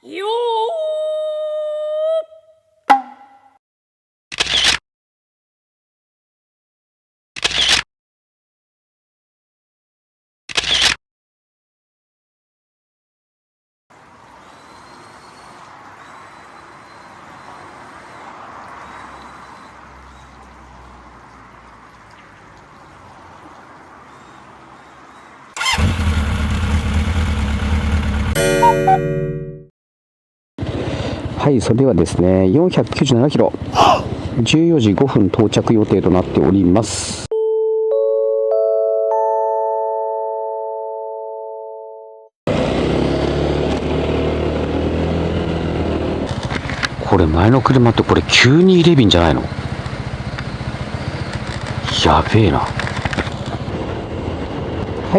よはい、それではですね、497キロ、14時5分到着予定となっております。これ前の車ってこれ920便じゃないの？やべえな。は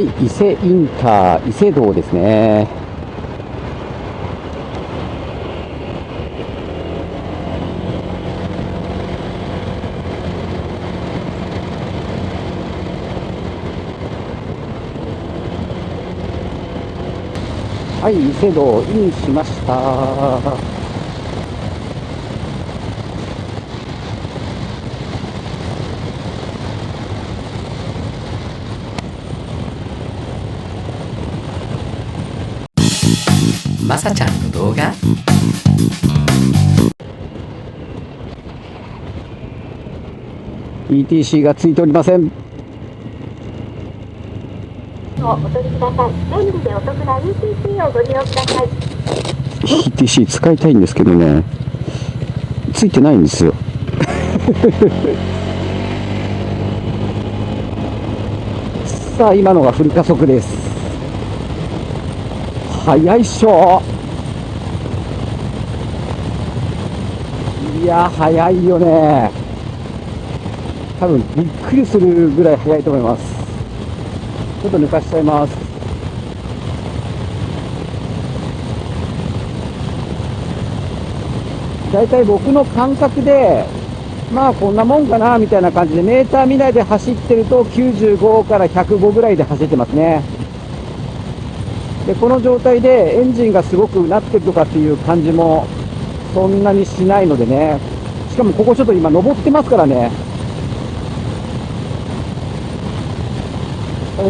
い、伊勢インター、伊勢道ですね。はい、伊勢道インしました。まさちゃんの動画ETC がついておりません。お取りください。便利でお得な ETC をご利用ください。ETC 使いたいんですけどね、ついてないんですよ。さあ、今のがフル加速です。早いっしょ。いや、早いよね。多分びっくりするぐらい早いと思います。ちょっと抜かしちゃいます。だいたい僕の感覚で、まあこんなもんかなみたいな感じで、メーター見ないで走ってると95から105ぐらいで走ってますね。で、この状態でエンジンがすごくなってるとかっていう感じもそんなにしないのでね。しかもここちょっと今登ってますからね。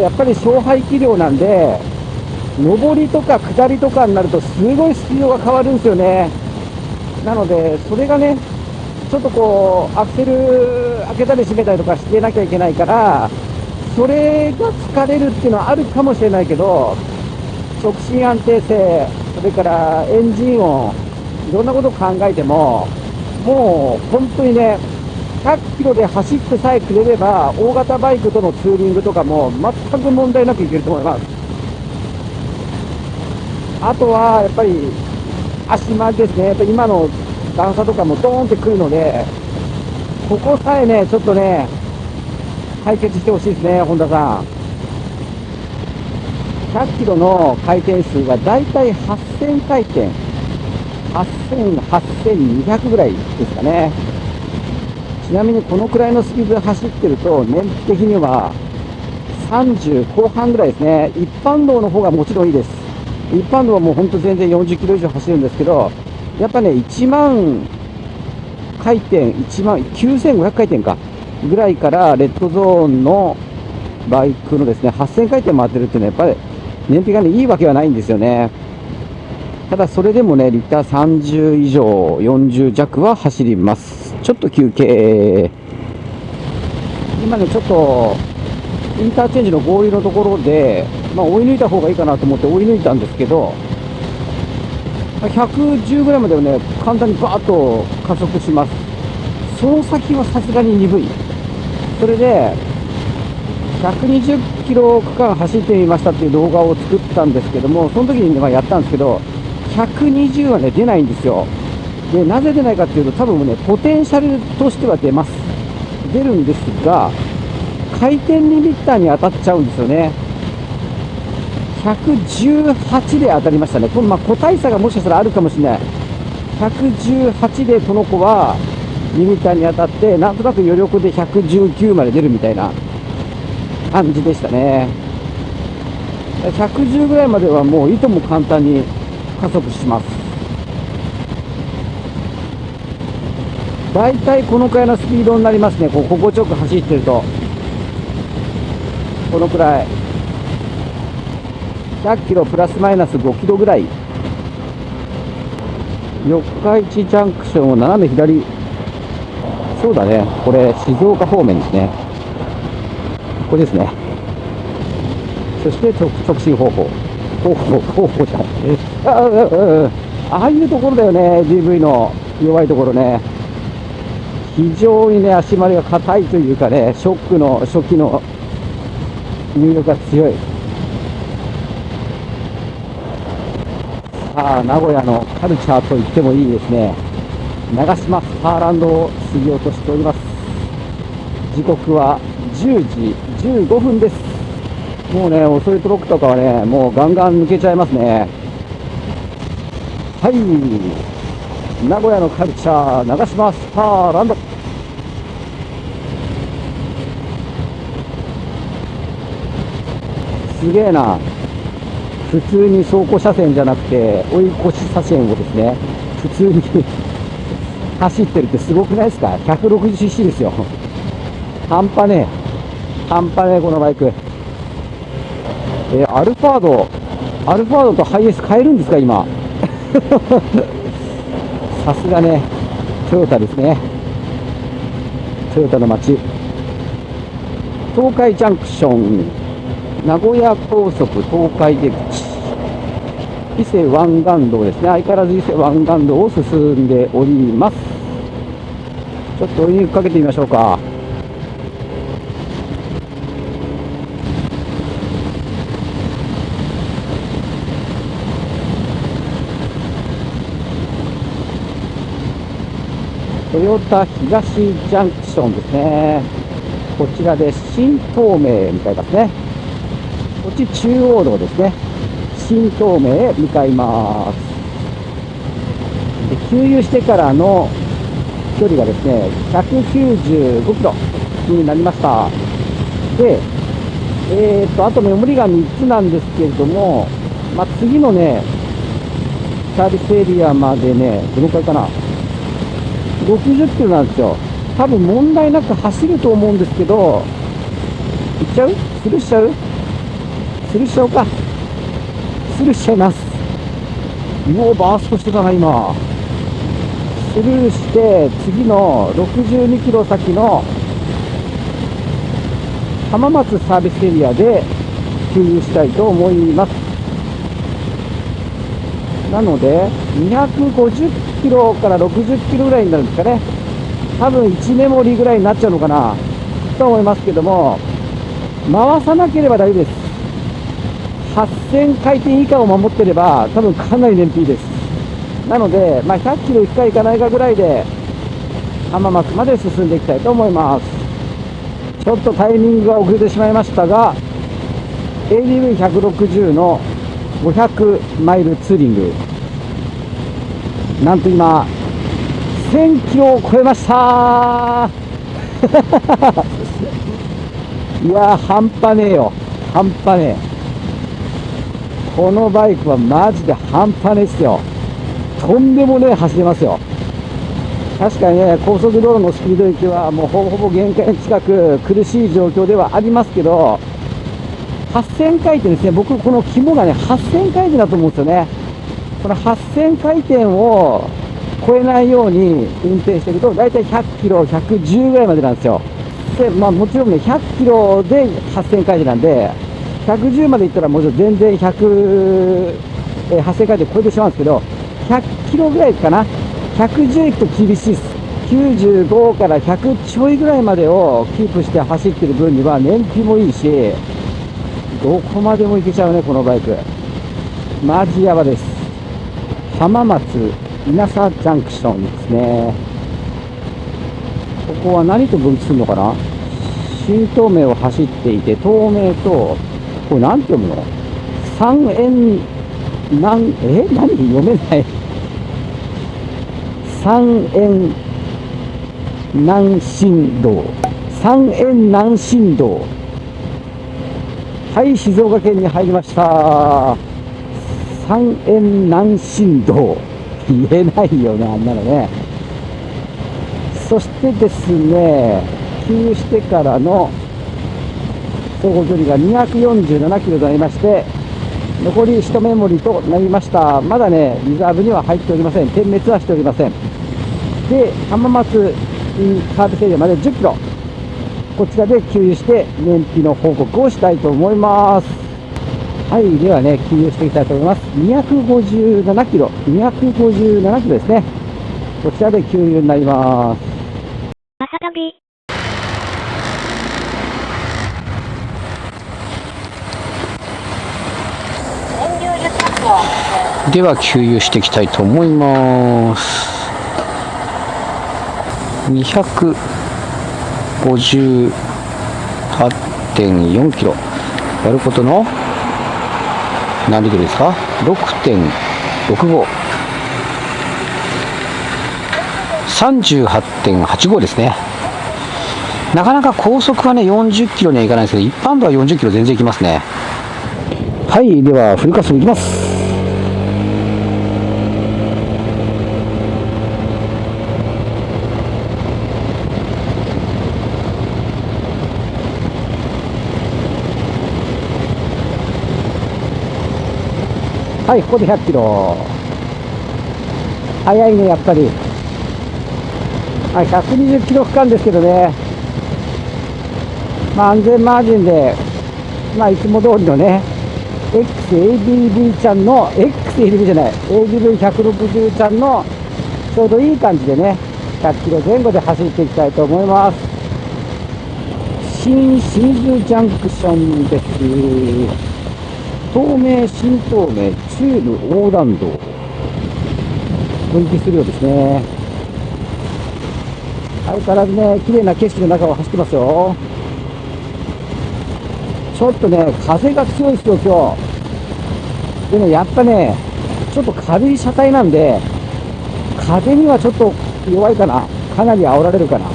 やっぱり勝敗気量なんで、上りとか下りとかになるとすごいスピードが変わるんですよね。なので、それがね、ちょっとこう、アクセル開けたり閉めたりとかしてなきゃいけないから、それが疲れるっていうのはあるかもしれないけど、直進安定性、それからエンジン音、いろんなことを考えても、もう本当にね、100キロで走ってさえくれれば、大型バイクとのツーリングとかも全く問題なくいけると思います。あとはやっぱり足回りですね。やっぱり今の段差とかもドーンってくるので、ここさえね、ちょっとね、解決してほしいですね、本田さん。100キロの回転数がだいたい8000回転、8000、8200ぐらいですかね。ちなみにこのくらいのスピードで走ってると、燃費的には30後半ぐらいですね。一般道の方がもちろんいいです。一般道はもう本当全然40キロ以上走るんですけど、やっぱね、1万回転、1万9500回転か、ぐらいからレッドゾーンのバイクのですね、8000回転回ってるっていうのは、やっぱり燃費がね、いいわけはないんですよね。ただそれでもね、リッター30以上、40弱は走ります。ちょっと休憩。今ね、ちょっと、インターチェンジの合流のところで、追い抜いた方がいいかなと思って追い抜いたんですけど、110ぐらいまではね、簡単にバーッと加速します。その先はさすがに鈍い。それで、120キロ区間走ってみましたっていう動画を作ったんですけども、その時にやったんですけど、120はね、出ないんですよ。で、なぜ出ないかっていうと、多分ね、ポテンシャルとしては出ます。出るんですが、回転リミッターに当たっちゃうんですよね。118で当たりましたね。個体差がもしかしたらあるかもしれない。118でこの子はリミッターに当たって、なんとなく余力で119まで出るみたいな感じでしたね。110ぐらいまではもういとも簡単に加速します。だいたいこのくらいのスピードになりますね。心地よく走ってると。このくらい。100キロプラスマイナス5キロぐらい。四日市ジャンクションを斜め左。そうだね。これ、静岡方面ですね。ここですね。そして直進方法。方法じゃない。ああいうところだよね。GV の弱いところね。非常にね、足回りが硬いというかね、ショックの初期の入力が強い。さあ、名古屋のカルチャーと言ってもいいですね。長島スターランドを過ぎようとしております。時刻は10時15分です。もうね、遅いトロックとかはね、もうガンガン抜けちゃいますね。はい。名古屋のカルチャー、長島スターランド。すげえな。普通に走行車線じゃなくて、追い越し車線をですね、普通に走ってるってすごくないですか？ 160cc ですよ。半端ねえ。半端ねえ、このバイク。アルファードとハイエース買えるんですか、今。さすがね、トヨタですね。トヨタの街。東海ジャンクション、名古屋高速東海出口。伊勢湾岸道ですね。相変わらず伊勢湾岸道を進んでおります。ちょっと追い抜きかけてみましょうか。豊田東ジャンクションですね。こちらで新東名へ向かいますね。こっち中央道ですね。新東名へ向かいます。で、給油してからの距離がですね、195キロになりました。で、あとメモリが3つなんですけれども、次のね、サービスエリアまでね、どのくらいかな。60キロなんですよ。多分問題なく走ると思うんですけど、行っちゃう？スルーしちゃう？スルーしちゃおうか。スルーしちゃいます。もうバーストしてたな、今。スルーして、次の62キロ先の浜松サービスエリアで給油したいと思います。なので、250キロから60キロぐらいになるんですかね。多分1メモリぐらいになっちゃうのかなと思いますけども、回さなければ大丈夫です。8000回転以下を守ってれば、多分かなり燃費です。なので、100キロいくかいかないかぐらいで、浜松まで進んでいきたいと思います。ちょっとタイミングが遅れてしまいましたが、ADV160 の500マイルツーリング、なんと今、1000キロを超えましたいやー、半端ねえよ。半端ねえ。このバイクはマジで半端ねえっすよ。とんでもねえ走れますよ。確かにね、高速道路のスピード域はもうほぼほぼ限界近く苦しい状況ではありますけど、8000回転ですね。僕、この肝がね、8000回転だと思うんですよね。この8000回転を超えないように運転していくと、だいたい100キロ、110ぐらいまでなんですよ。で、もちろんね、100キロで8000回転なんで、110までいったらもう全然8000回転超えてしまうんですけど、100キロぐらいかな。110いくと厳しいです。95から100ちょいぐらいまでをキープして走ってる分には燃費もいいし、どこまでも行けちゃうね、このバイク。マジヤバです。浜松稲佐ジャンクションですね。ここは何と分岐するのかな。新東名を走っていて、東名と、これ何て読むの？三円何読めない。三円南進道。三円南進道。はい、静岡県に入りました。三円南進道。言えないよね、あんなのね。そしてですね、給油してからの走行距離が247キロとなりまして、残り1メモリとなりました。まだね、リザーブには入っておりません。点滅はしておりません。で、浜松サービスエリアまで10キロ。こちらで給油して燃費の報告をしたいと思います。はい、ではね、給油していきたいと思います。257キロ、257キロですね。こちらで給油になります。まさたび。燃料油タンクを。では給油していきたいと思います。258.4 キロやることの何リットルですか？ 6.65 38.85 ですね。なかなか高速はね40キロにはいかないですけど、一般道は40キロ全然いきますね。はい、ではフル加速いきます。はい、ここで100キロ。速いね、やっぱり。はい、120キロ区間ですけどね。安全マージンで、いつも通りのね、XABB ちゃんの、XABB じゃない、ABV160 ちゃんの、ちょうどいい感じでね、100キロ前後で走っていきたいと思います。新清水ジャンクションです。東名、新東名、中部横断道。分岐するようですね。相変わらずね、綺麗な景色の中を走ってますよ。ちょっとね、風が強いですよ、今日。でもやっぱね、ちょっと軽い車体なんで、風にはちょっと弱いかな。かなり煽られるかな。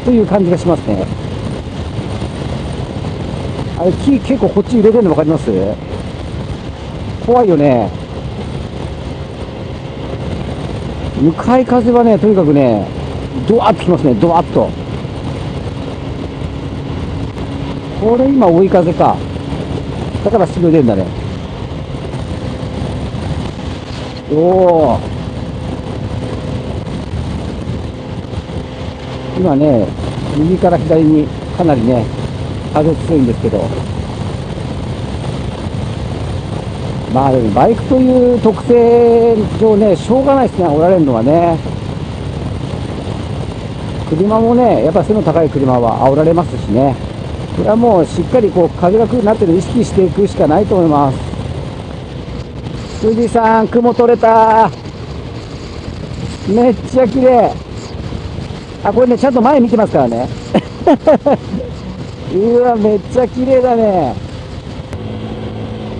という感じがしますね。あれ、木結構こっち揺れてるの分かります？怖いよね。向かい風はね、とにかくね、ドワッときますね、ドワッと。これ今追い風か。だからすぐ出るんだね。おお。今ね、右から左にかなりね、風強いんですけど。でもバイクという特性上ね、しょうがないですね、おられるのはね。車もね、やっぱ背の高い車は煽られますしね。これはもうしっかりこう風が来るなっていうのを意識していくしかないと思います。富士山、雲取れた。めっちゃ綺麗。これね、ちゃんと前見てますからね。うわ、めっちゃ綺麗だね。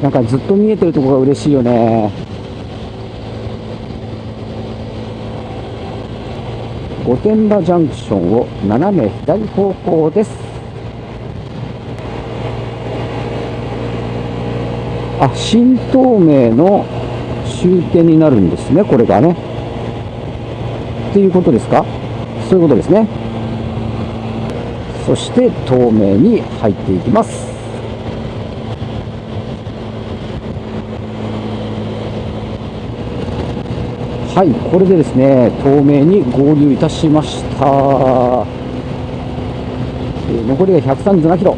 なんかずっと見えてるところが嬉しいよね。御殿場ジャンクションを斜め左方向です。新東名の終点になるんですね、これがね。っていうことですか？そういうことですね。そして東名に入っていきます。はい、これでですね、東名に合流いたしました。残りが137キロ。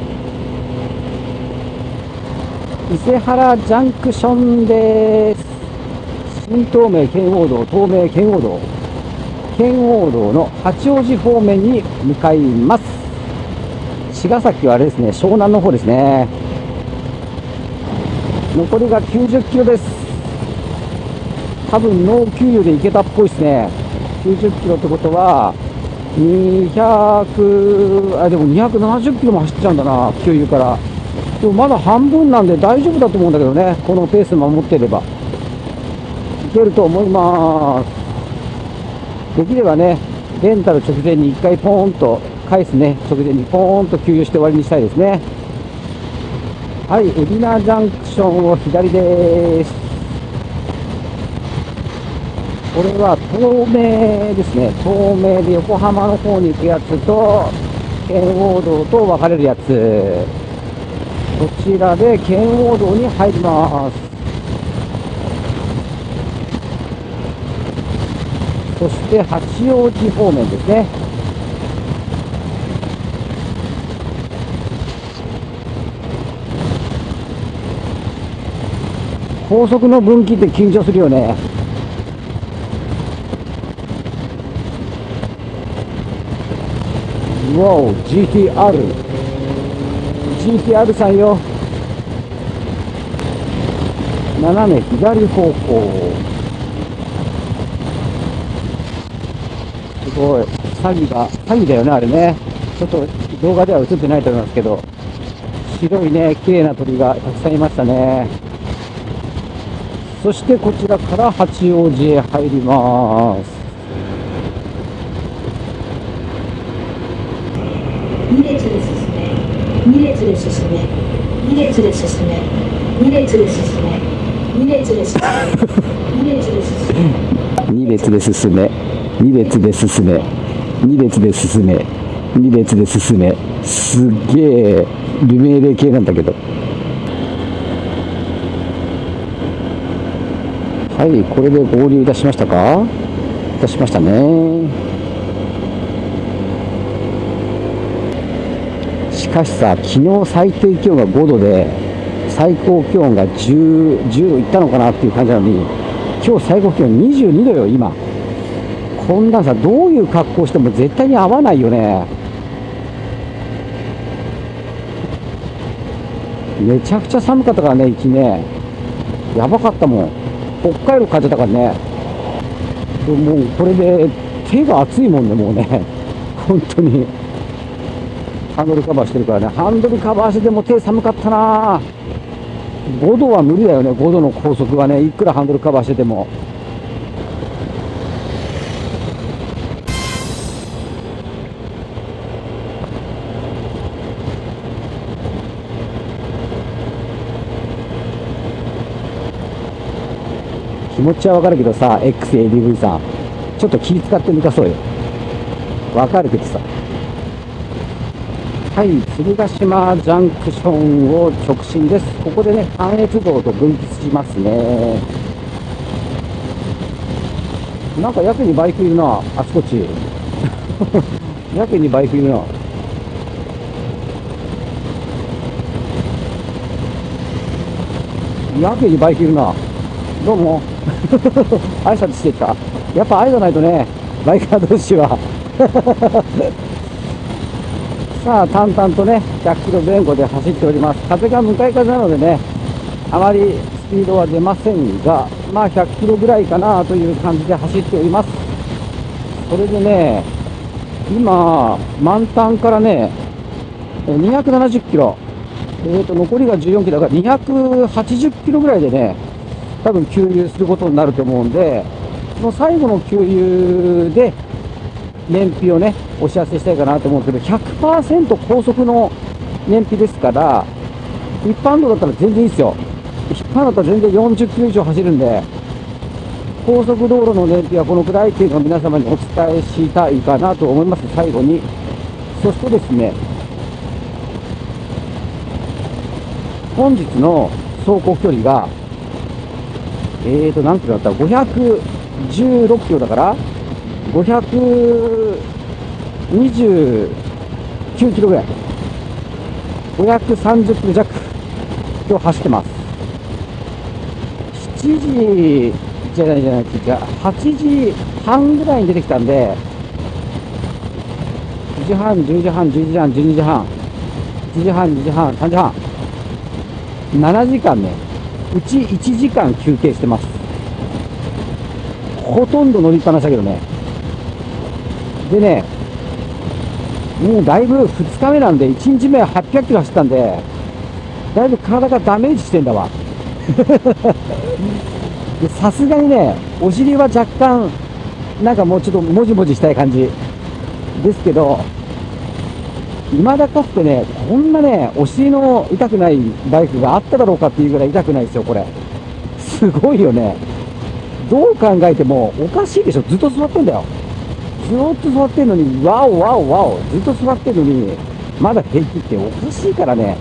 伊勢原ジャンクションです。新東名圏央道、東名圏央道、圏央道の八王子方面に向かいます。茅ヶ崎はあれですね、湘南の方ですね。残りが90キロです。多分ノー給油で行けたっぽいですね。90キロってことは、でも270キロも走っちゃうんだな、給油から。でもまだ半分なんで大丈夫だと思うんだけどね、このペース守ってれば。いけると思います。できればね、レンタル直前に1回ポーンと返すね、直前にポーンと給油して終わりにしたいですね。はい、海老名ジャンクションを左です。これは東名ですね。東名で横浜の方に行くやつと、圏央道と分かれるやつ。こちらで圏央道に入ります。そして八王子方面ですね。高速の分岐って緊張するよね。わお、GTR さんよ。斜め左方向。すごい。詐欺だよね、あれね。ちょっと動画では映ってないと思いますけど、白いね、綺麗な鳥がたくさんいましたね。そしてこちらから八王子へ入ります。2列で進め、2列で進め、2列で進め、2列で進め、2列で進め、2列で進め、2列で進め、2列で進め、2列で進め、2列で進め。すっげえル命令系なんだけど。はい、これで合流いたしましたか？いたしましたね。しかしさ、昨日最低気温が5度で、最高気温が10度いったのかなっていう感じなのに、今日最高気温22度よ、今。こんなんさ、どういう格好しても絶対に合わないよね。めちゃくちゃ寒かったからね、行きね。やばかったもん。北海道帰ってたからね。もうこれで手が熱いもんね、もうね。本当に。ハンドルカバーしてるからね。ハンドルカバーしてても手寒かったな。5度は無理だよね、5度の高速はね。いくらハンドルカバーしてても。気持ちはわかるけどさ、XADV さん。ちょっと気使って抜かそうよ。わかるけどさ。はい、鶴ヶ島ジャンクションを直進です。ここでね、関越道と分岐しますね。なんかやけにバイクいるな、あちこち。やけにバイクいるな。やけにバイクいるな。どうも。挨拶してきた。やっぱ愛がないとね、バイカー同士は。さあ、淡々とね、100キロ前後で走っております。風が向かい風なのでね、あまりスピードは出ませんが、まあ100キロぐらいかなという感じで走っております。それでね、今、満タンからね、270キロ。残りが14キロだから280キロぐらいでね、多分給油することになると思うんで、その最後の給油で燃費をね、お知らせしたいかなと思うんですけど、100% 高速の燃費ですから、一般道だったら全然いいですよ。一般だったら全然40キロ以上走るんで、高速道路の燃費はこのくらいっていうのを皆様にお伝えしたいかなと思います、最後に。そしてですね、本日の走行距離が、何キロだったら516キロだから、529キロぐらい。530キロ弱、今日走ってます。7時、じゃない、8時半ぐらいに出てきたんで、9時半、10時半、11時半、12時半、1時半、2時半、3時半、7時間ね。うち1時間休憩してます。ほとんど乗りっぱなしだけどね。でね、もうだいぶ2日目なんで、1日目は800キロ走ったんで、だいぶ体がダメージしてんだわ。さすがにね、お尻は若干、なんかもうちょっともじもじしたい感じですけど、未だかつてね、こんなね、お尻の痛くないバイクがあっただろうかっていうぐらい痛くないですよ、これ。すごいよね。どう考えてもおかしいでしょ。ずっと座ってんだよ。ずっと座ってんのに、ワオワオワオ。ずっと座ってんのに、まだ平気っておかしいからね。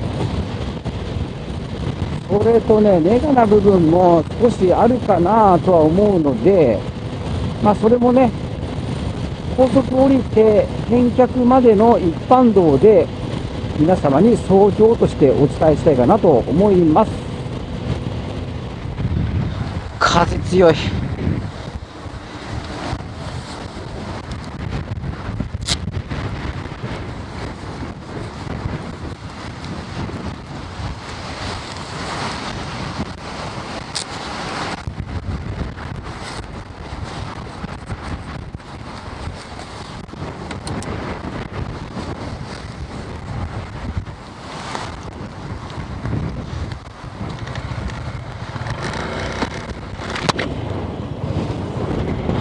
それとね、ネガな部分も少しあるかなとは思うので、まあそれもね、高速降りて返却までの一般道で皆様に総評としてお伝えしたいかなと思います。風強い。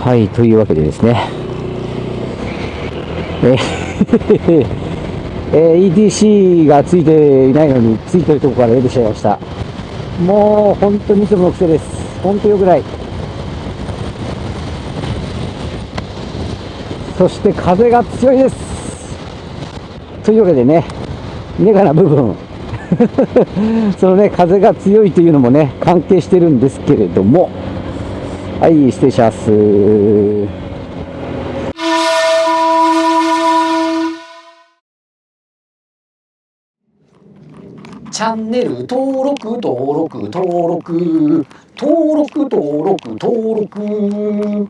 はい、というわけでですね、ETC がついていないのに、ついてるところから出てしまいました。もう本当にいつもの癖です。本当良くない。そして風が強いです。というわけでね、ネガな部分、そのね、風が強いというのもね、関係してるんですけれども、はい、失礼します。チャンネル登録登録登録登録登録登録。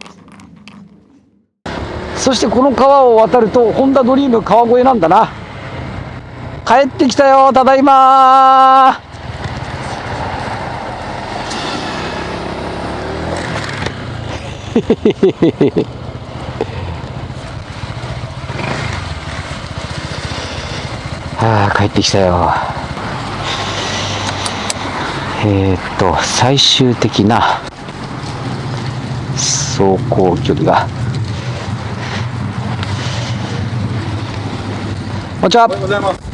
そしてこの川を渡るとホンダドリーム川越なんだな。帰ってきたよ、ただいまはあ、帰ってきたよ。最終的な走行距離が、こんにちは。おはようございます。